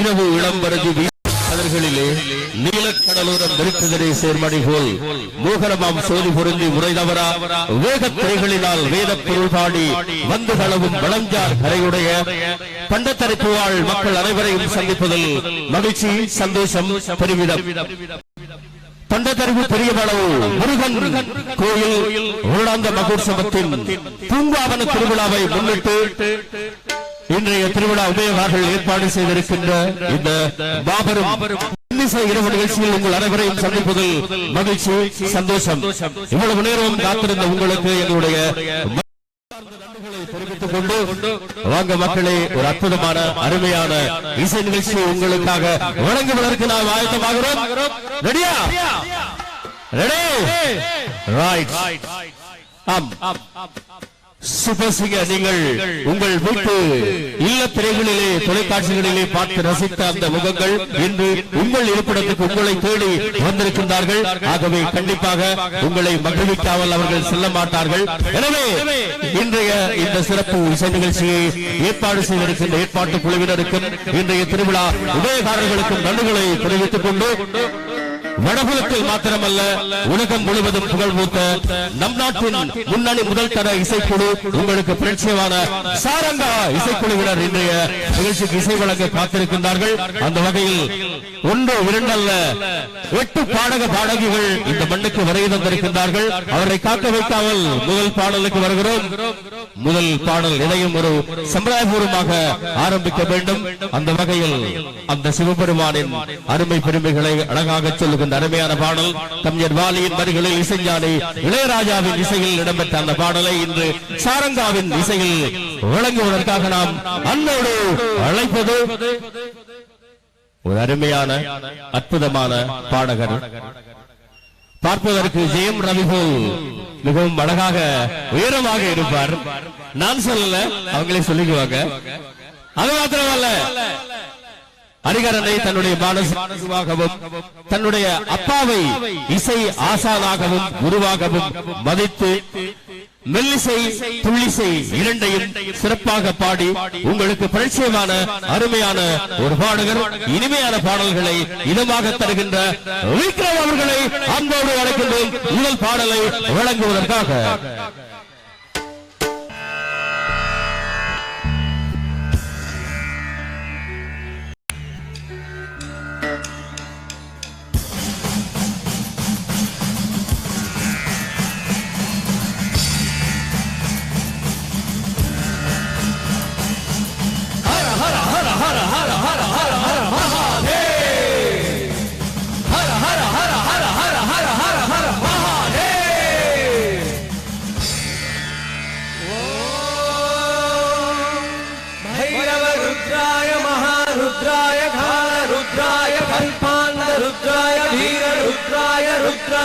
இரவு இளம்பரதி வீசர்களிலே நீலக்கடலோரம் வெறித்ததனை சேர்மணி போல் மோகனமாம் சோதி பொருந்தி முறை தவறா வேகத் திரைகளினால் வேத பொருள் பாடி வந்து களவும் வளஞ்சார் கரையுடைய பண்டத்தரைப்பு வாழ் மக்கள் அனைவரையும் சந்திப்பதில் மகிழ்ச்சி சந்தோஷம் பெருமிதம். பண்டத்தறிவு பெரியவளவு முருகன் கோயில் வருடாந்த மகோற்சவத்தின் பூங்காவன திருவிழாவை முன்னிட்டு இன்றைய திருவிழா உபயோகார்கள் ஏற்பாடு செய்திருக்கின்ற இந்த மாபெரும் இரவு நிகழ்ச்சியில் உங்கள் அனைவரையும் சந்திப்பதில் மகிழ்ச்சி சந்தோஷம். இவ்வளவு நேரம் காத்திருந்த உங்களுக்கு எங்களுடைய தெரிவித்துக் கொண்டு வாங்க மக்களே, ஒரு அற்புதமான அருமையான இசை நிகழ்ச்சியை உங்களுக்காக வழங்குவதற்கு நாம் ஆயத்தமாகிறோம். ரெடியா? ரெடி? ரைட். சூப்பர் சிங்கர், நீங்கள் உங்கள் வீட்டு இல்ல திரைகளிலே தொலைக்காட்சிகளிலே பார்த்து ரசித்த அந்த முகங்கள் இன்று உங்கள் இருப்பிடத்துக்கு உங்களை தேடி வந்திருக்கின்றார்கள். ஆகவே கண்டிப்பாக உங்களை மகிழ்விக்காமல் அவர்கள் செல்ல மாட்டார்கள். எனவே இன்றைய இந்த சிறப்பு இசை நிகழ்ச்சியை ஏற்பாடு செய்திருக்கின்ற ஏற்பாட்டு குழுவினருக்கும் இன்றைய திருவிழா உபயகாரர்களுக்கும் நன்றிகளை தெரிவித்துக் கொண்டு வடபுலத்தில் மாத்திரமல்ல உலகம் முழுவதும் புகழ்பூத்த நம் நாட்டின் முன்னணி முதல் தர இசைக்குழு உங்களுக்கு பிரட்சியமான சாரங்கா இசைக்குழுவினர் இன்றைய நிகழ்ச்சிக்கு இசை வழங்க காத்திருக்கின்றார்கள். அந்த வகையில் 1 2 அல்ல 8 பாடக பாடகிகள் இந்த மண்ணுக்கு வருகை தந்திருக்கின்றார்கள். அவரை காக்க வைக்காமல் முதல் பாடலுக்கு வருகிறோம். முதல் பாடல் இணையும் ஒரு சம்பிரதாயபூர்வமாக ஆரம்பிக்க வேண்டும். அந்த வகையில் அந்த சிவபெருமானின் அருமை பெருமைகளை அழகாக சொல்லுகின்ற அருமையான பாடல் கவிஞர் வாலியின் வரிகளில் இசைஞானி இளையராஜாவின் இசையில் இடம்பெற்ற அந்த பாடலை இன்று சாரங்காவின் இசையில் வழங்குவதற்காக நாம் அன்னோடு அழைப்பது ஒரு அருமையான அற்புதமான பாடகர். பார்ப்பதற்கு ஜெயம் ரவி போல் மிகவும் அழகாக உயரமாக இருப்பார். நான் சொல்லல, அவங்களே சொல்லிக்குவாங்க. அது மாத்திரமல்ல, ஹரிகரனை தன்னுடைய மானசமாகவும் தன்னுடைய அப்பாவை இசை ஆசானாகவும் குருவாகவும் மதித்து மெல்லிசை துள்ளிசை இரண்டையும் சிறப்பாக பாடி உங்களுக்கு பரிச்சயமான அருமையான ஒரு பாடகர் இனிமையான பாடல்களை இதமாக தருகின்ற விக்ரம் அவர்களை அன்போடு அழைக்கின்றோம் முதல் பாடலை வழங்குவதற்காக.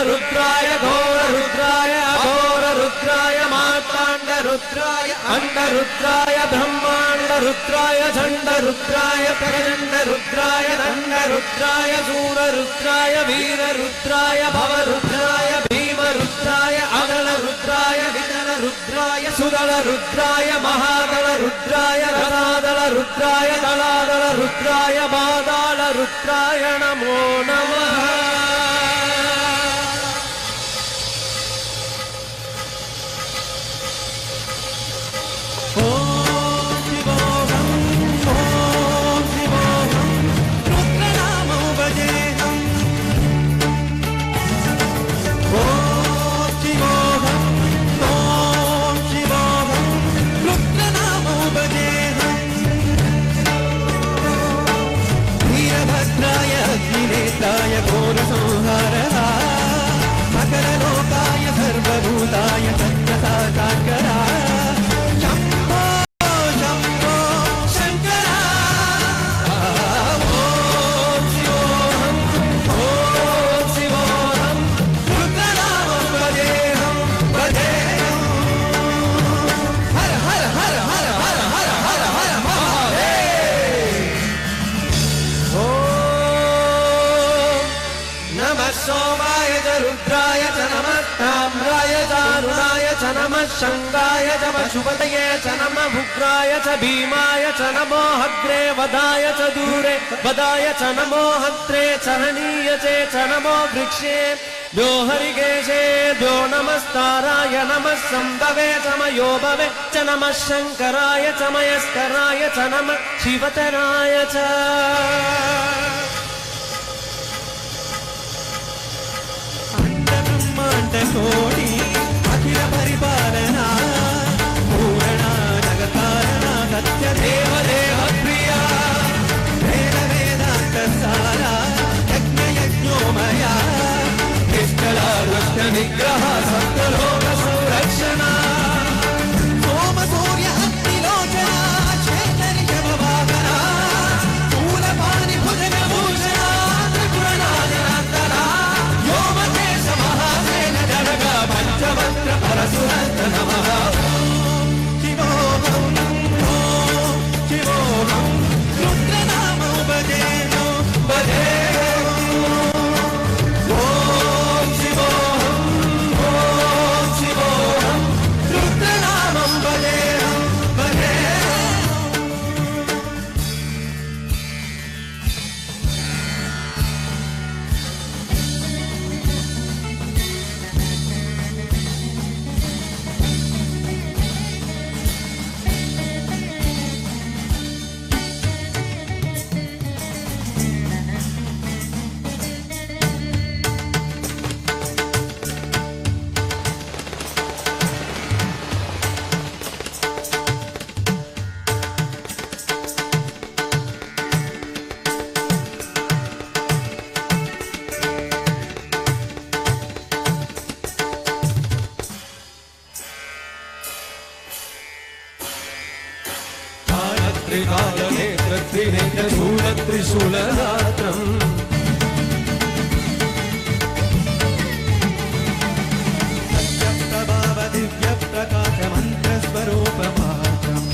रुद्राय घोर रुद्राय अघोर रुद्राय मार्तांड रुद्राय अंड रुद्राय ब्रह्मांड रुद्राय चंड रुद्राय प्रचंड रुद्राय दंड रुद्राय सूर रुद्राय वीर रुद्राय भव रुद्राय भीम रुद्राय अदल रुद्राय विदल रुद्राय सुदल रुद्राय महादल रुद्राय रसादल रुद्राय दलादल रुद्राय बादाल रुद्राय नमो नमः. सोमाय च रुद्राय च नमः ताम्राय चारुणाय च नमः शङ्गाय च पशुपतये च नमः उग्राय च भीमाय च नमो हग्रे वदाय च दूरे वदाय च नमो हत्रे चरणीय च नमो वृक्षे द्यो हरिकेशे द्यो नमस्ताराय नमः संभवे च मयो भवे च नमः शङ्कराय च मयस्कराय च नमः शिवतराय च कोटि अखिल परिपालना पूर्णा जगत्कारणा सत्य देव देव प्रिया वेद वेदांत सारा यज्ञ यज्ञोमया निष्कला दुष्ट निग्रह सप्तलोक संरक्षणा सोम सूर्य अग्निलोचना चैतन्य भवागना शूलपाणि भुजग भूषणा त्रिपुरनादनान्तरा व्योमकेश महासेन जनगा पंचवक्त्र परशुरन्त नमः शिवोऽहं शिवोऽहं रुद्रनामो भजेनो त्रिशूलरात्रम् सत्यप्रभाव दिव्य प्रकाश मंत्र स्वरूप मात्रम्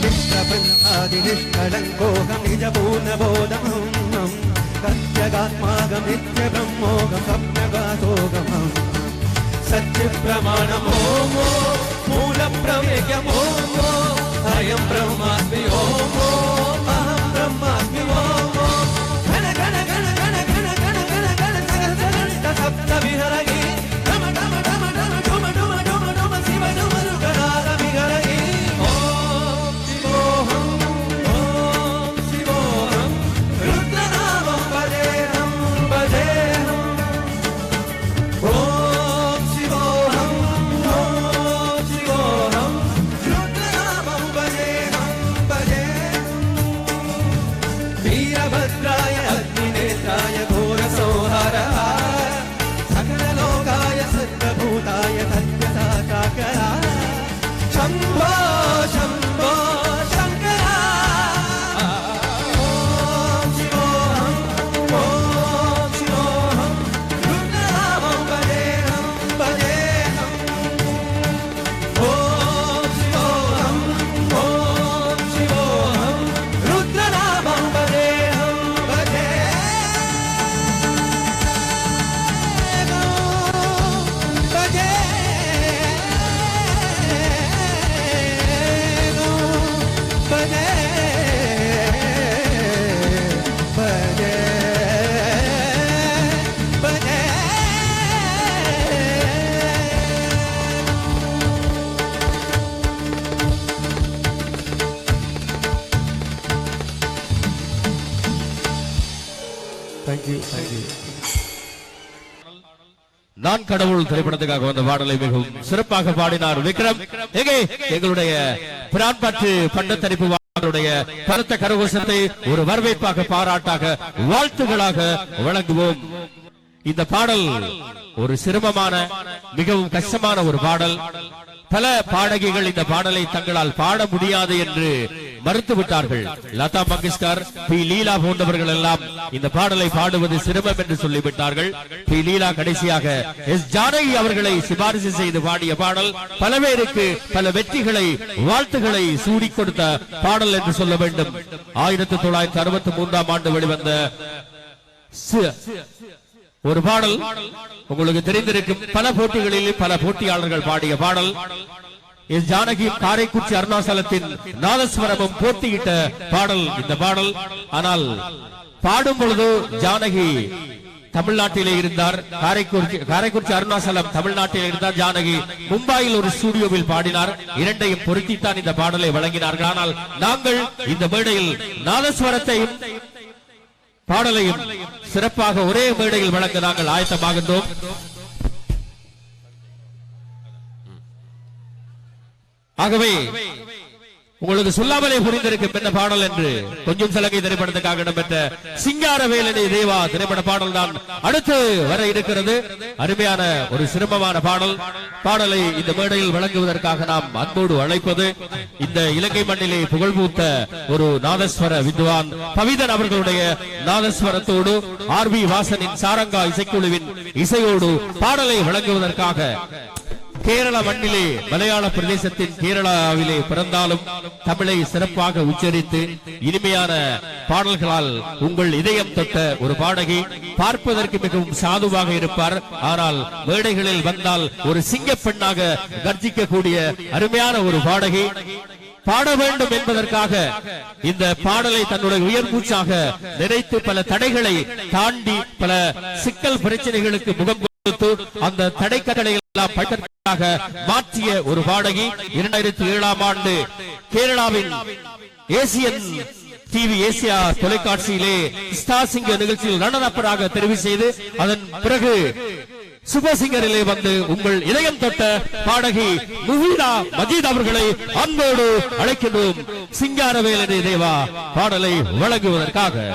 निष्प्रपन्नादि निष्कलङ्कोऽहं निजपूर्णबोधमहं सत्यगात्मागं नित्य ब्रह्मोऽहं स्वप्नगातोऽहम् सच्चिप्रमाणमो मूल प्रमेयमो अयं ब्रह्मास्मि ओमो अहं ब्रह्मास्मि ओमो घन घन घन घन घन घन घन घन सगल सप्त विहरहि डम डम डम डम डुम डुम डुम डुम शिव डुम रुगनाद विहरहि ओम शिवोऽहं रुद्रनामं भजेऽहं भजेऽहं ओम शिवोऽहं रुद्रनामं भजेऽहं भजेऽहं वीरभद्राय अग्निनेत्राय घोरसंहारः सकललोकाय सर्वभूताय सत्यसाकाकरा शम्भो शम्भो शङ्करा ओम शिवोऽहं रुद्रनामं भजेऽहं भजेऽहं ओम शिवोऽहं रुद्रनामं भजेऽहं நான் கடவுள் திரைப்படத்துக்காக வந்த பாடலை மிகவும் சிறப்பாக பாடினார் விக்ரம். எங்கே எங்களுடைய பிரான்பாட்டு பண்டத்தரிப்பு பலத்த கரகோஷத்தை ஒரு வரவேற்பாக பாராட்டாக வாழ்த்துகளாக வழங்குவோம். இந்த பாடல் ஒரு சிரமமான மிகவும் கஷ்டமான ஒரு பாடல். பல பாடகிகள் இந்த பாடலை தங்களால் பாட முடியாது என்று மறுத்து விட்டார்கள். லதா மங்கேஷ்கர், பி லீலா போன்றவர்கள் எல்லாம் இந்த பாடலை பாடுவது சிரமம் என்று சொல்லிவிட்டார்கள். பி லீலா கடைசியாக எஸ் ஜானகி அவர்களை சிபாரிசு செய்து பாடிய பாடல் பல பேருக்கு பல வெற்றிகளை வாழ்த்துக்களை சூடி கொடுத்த பாடல் என்று சொல்ல வேண்டும். 1963ஆம் ஆண்டு வெளிவந்த ஒரு பாடல். உங்களுக்கு தெரிந்திருக்கும் பல போட்டிகளில் பல போட்டியாளர்கள் பாடிய பாடல். எஸ் ஜானகி காரைக்குச்சி அருணாசலத்தின் நாதஸ்வரமும் போட்டியிட்ட பாடல் இந்த பாடல். ஆனால் பாடும் பொழுது ஜானகி தமிழ்நாட்டிலே இருந்தார். காரைக்குச்சி அருணாசலம் தமிழ்நாட்டில் இருந்தார். ஜானகி மும்பையில் ஒரு ஸ்டுடியோவில் பாடினார். இரண்டையும் பொருத்தித்தான் இந்த பாடலை வழங்கினார்கள். ஆனால் நாங்கள் இந்த மேடையில் நாதஸ்வரத்தையும் பாடலையும் சிறப்பாக ஒரே மேடையில் வழங்க நாங்கள் ஆயத்தமாகின்றோம். ஆகவே உங்களுக்கு சொல்லாமலே புரிந்திருக்கும் என்ன பாடல் என்று கொஞ்சம் சலங்கை திரைப்படத்துக்காக இடம்பெற்ற சிங்காரவேலனை தேவா திரைப்பட பாடல் தான் அடுத்து வர இருக்கிறது. அருமையான ஒரு சிரமமான பாடல். பாடலை இந்த மேடையில் வழங்குவதற்காக நாம் அன்போடு அழைப்பது இந்த இலங்கை மண்ணிலே புகழ்பூத்த ஒரு நாதஸ்வர வித்வான் பவிதன் அவர்களுடைய நாதஸ்வரத்தோடு ஆர்.வி. வாசனின் சாரங்கா இசைக்குழுவின் இசையோடு பாடலை வழங்குவதற்காக கேரள மண்ணிலே மலையாள பிரதேசத்தின் கேரளாவிலே பிறந்தாலும் தமிழை சிறப்பாக உச்சரித்து இனிமையான பாடல்களால் உங்கள் இதயம் தொட்ட ஒரு பாடகி. பார்ப்பதற்கு மிகவும் சாதுவாக இருப்பார். ஆனால் மேடைகளில் வந்தால் ஒரு சிங்க பெண்ணாக கர்ஜிக்கக்கூடிய அருமையான ஒரு பாடகி. பாட வேண்டும் என்பதற்காக இந்த பாடலை தன்னுடைய உயர் மூச்சாக நினைத்து பல தடைகளை தாண்டி பல சிக்கல் பிரச்சனைகளுக்கு முகம் கொடுத்து அந்த தடைக்கட்டளை எல்லாம் மாற்றிய ஒரு பாடகி. 2007ஆம் ஆண்டு கேரளாவின் ஏசியன் டிவி ஏசியா தொலைக்காட்சியிலே ஸ்டார் சிங்கர் நிகழ்ச்சியில் ரன்னர்-அப்பராக தெரிவு செய்து அதன் பிறகு சூப்பர் சிங்கரிலே வந்து உங்கள் இதயம் தொட்ட பாடகி முஹீரா மஜீத் அவர்களை அன்போடு அழைக்கின்றோம். சிங்காரவேலனை தேவா பாடலை வழங்குவதற்காக.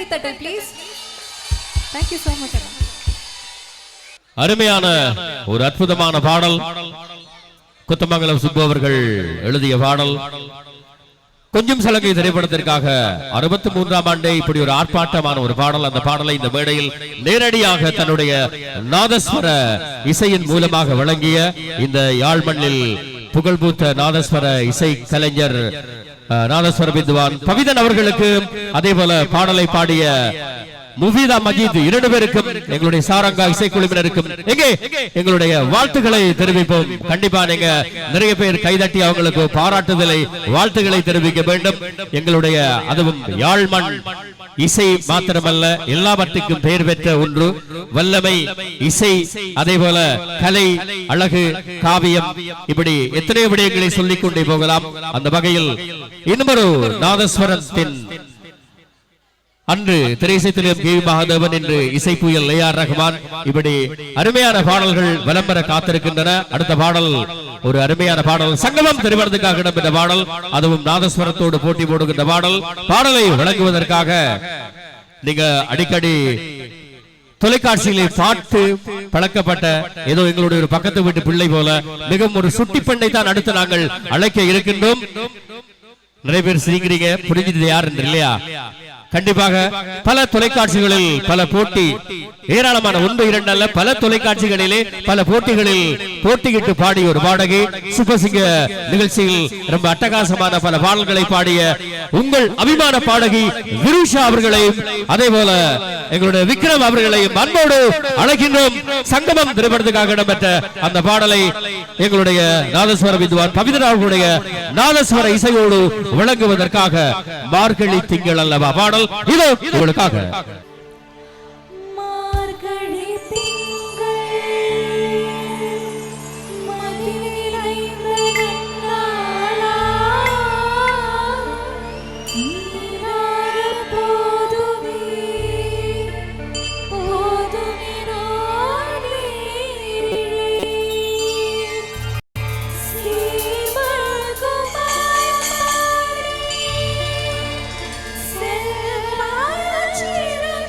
கைத்தட்டல் please. Thank you so much. அருமையான ஒரு அற்புதமான பாடல். குத்தமங்கலம் சுப்பு அவர்கள் எழுதிய பாடல். கொஞ்சம் சலங்கை திரைப்படத்திற்காக 63ஆம் ஆண்டே இப்படி ஒரு ஆர்ப்பாட்டமான ஒரு பாடல். அந்த பாடலை இந்த மேடையில் நேரடியாக தன்னுடைய நாதஸ்வர இசையின் மூலமாக வழங்கிய இந்த யாழ்மண்ணில் புகழ்பூத்த நாதஸ்வர இசை கலைஞர் நாதஸ்வர வித்வான் பவிதன் அவர்களுக்கு, அதே போல பாடலை பாடிய முஃபீதா மஜீத் இரண்டு பேருக்கும், எங்களுடைய சாரங்கா இசைக்குழுவினருக்கும் எங்கே எங்களுடைய வாழ்த்துக்களை தெரிவிப்போம். கண்டிப்பா நீங்க நிறைய பேர் கைதட்டி அவங்களுக்கு பாராட்டுதலை வாழ்த்துக்களை தெரிவிக்க வேண்டும். எங்களுடைய அதுவும் யாழ்மண் இசை மாத்திரமல்ல, எல்லாவற்றுக்கும் பெயர் பெற்ற ஒன்று வல்லமை இசை, அதே போல கலை, அழகு, காவியம், இப்படி எத்தனை விடயங்களை சொல்லிக் கொண்டே போகலாம். அந்த வகையில் இன்னொரு நாதஸ்வரத்தின் அன்று திரைசைத்திலும் கே மகாதேவன் என்று இசை புயல் ஏஆர் ரஹ்மான், இப்படி அருமையான பாடல்கள் விளம்பர காத்திருக்கின்றன. அடுத்த பாடல் ஒரு அருமையான பாடல், சங்கமம் திரைவரத்துக்காக இடம்பெற்ற பாடல், அதுவும் நாதஸ்வரத்தோடு போட்டி போடுகின்ற பாடல். பாடலை வழங்குவதற்காக நீங்க அடிக்கடி தொலைக்காட்சியிலே பார்த்து பழக்கப்பட்ட ஏதோ எங்களுடைய ஒரு பக்கத்து வீட்டு பிள்ளை போல மிகவும் ஒரு சுட்டி பெண்ணை தான் அடுத்து நாங்கள் அழைக்க இருக்கின்றோம். நிறைய பேர் சிரிக்கிறீங்க, புரிஞ்சது யார் என்று இல்லையா? கண்டிப்பாக பல தொலைக்காட்சிகளில் பல போட்டி, ஏராளமான ஒன்று இரண்டு அல்ல, பல தொலைக்காட்சிகளிலே பல போட்டிகளில் போட்டியிட்டு பாடிய ஒரு பாடகி, சுப்பசிங்க நிகழ்ச்சியில் ரொம்ப அட்டகாசமான பல பாடல்களை பாடிய உங்கள் அபிமான பாடகி விருஷா அவர்களையும், அதே போல எங்களுடைய விக்ரம் அவர்களையும் அன்போடு அழைக்கின்றோம். சங்கமம் திரைப்படத்துக்காக இடம்பெற்ற அந்த பாடலை எங்களுடைய நாதஸ்வர வித்வான் பவித்ரா அவர்களுடைய நாதஸ்வர இசையோடு வழங்குவதற்காக மார்கழி திங்கள் அல்லவா பாடல் இதோ உங்களுக்காக. Cheer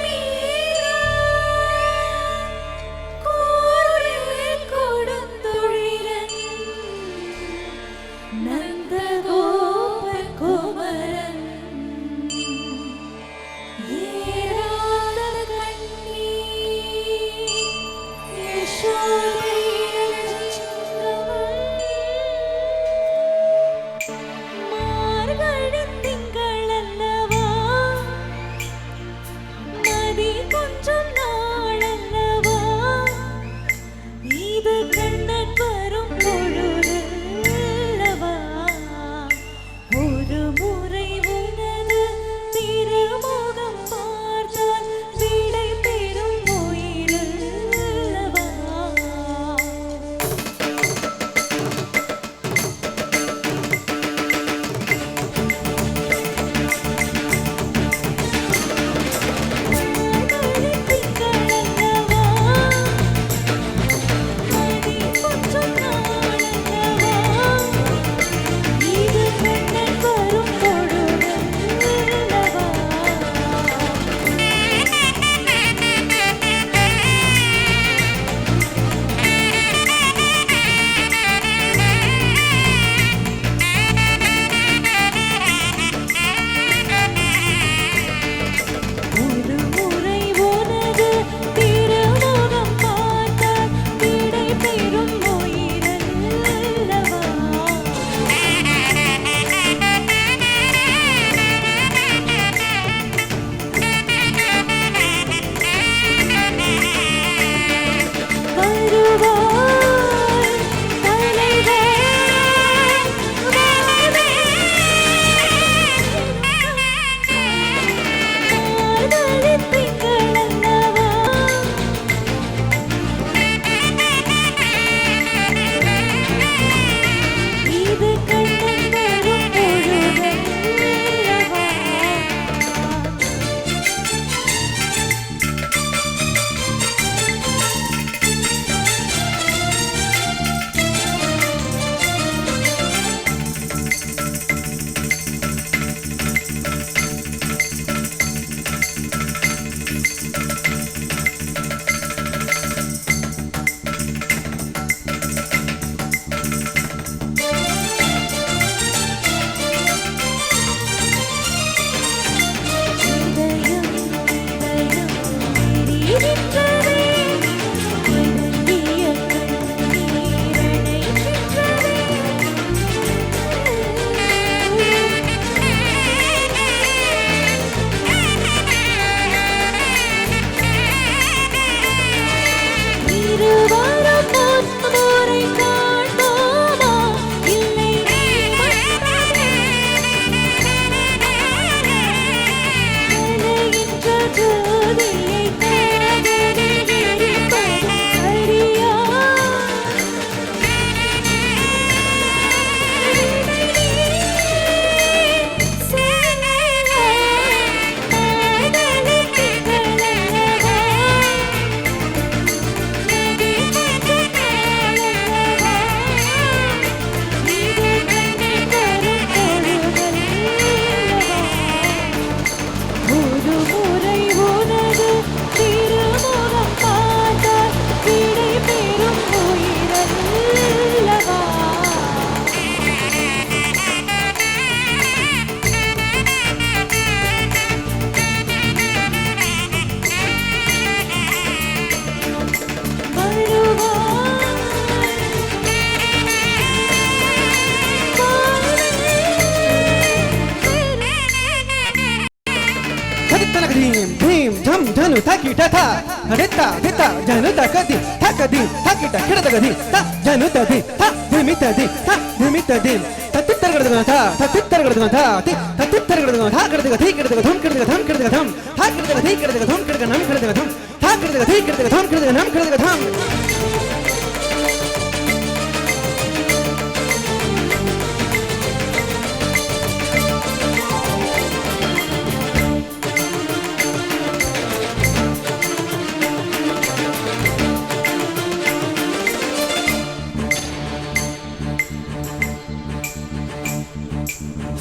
ஜனு தக்கிட்ட தா ஹரித்தா தித்தா ஜனு தகதி தகதி தக்கிட்ட கிடதகதி த ஜனு ததி த திமிததி த திமிததி தத்தித்தரகடதக தா தத்தித்தரகடதக தா தி தத்தித்தரகடதக தா கிடதக தி கிடதக தம் கிடதக தம் கிடதக தம் தா கிடதக தி கிடதக தம் கிடதக நம் கிடதக தம் தா கிடதக தி கிடதக தம் கிடதக நம் கிடதக தம்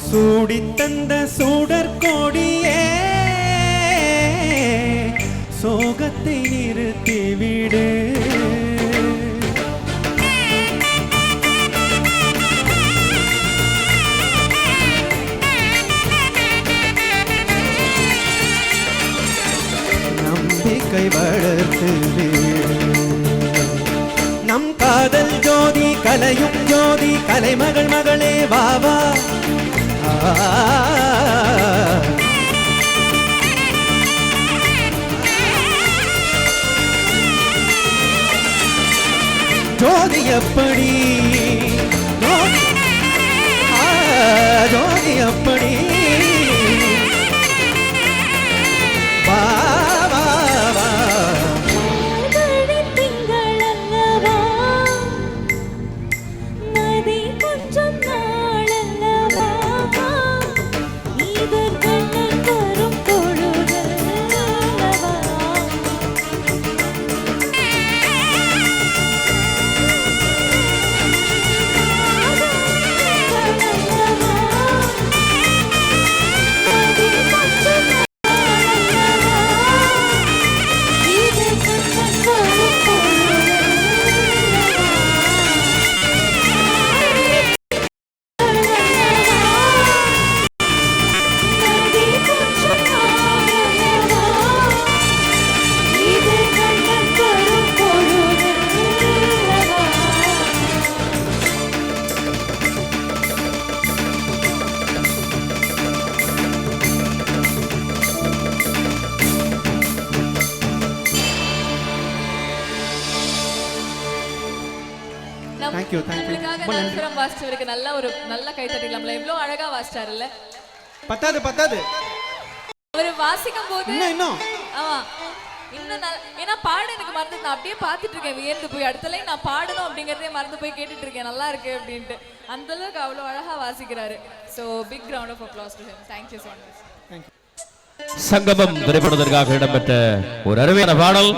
சூடித்தந்த சூடர் கோடியே சோகத்தை நிறுத்திவிடு நம்பிக்கை வளர்த்து நம் காதல் ஜோதி கலையும் ஜோதி கலைமகள் மகளே வாவா ஜோதி எப்படி ஜோதி எப்படி வா வா வா வாசிச்சவருக்கு நல்ல ஒரு நல்ல கைத்தட்டலாம்ல எவ்வளவு அழகா வாசிச்சாருல்ல பத்தாது பத்தாது அவர் வாசிக்கும் போது இன்னும் ஆமா இன்னும் ஏன்னா பாட எனக்கு மறந்து நான் அப்படியே பார்த்துட்டு இருக்கேன் வியந்து போய் அடுத்த லைன் நான் பாடணும் அப்படிங்கறதே மறந்து போய் கேட்டுட்டு இருக்கேன் நல்லா இருக்கு அப்படின்ட்டு அந்த அளவுக்கு அவ்வளவு அழகா வாசிக்கிறாரு so big round of applause to him thank you so much சங்கமம் திரைப்படத்திற்காக இடம்பெற்ற ஒரு அருமையான பாடல்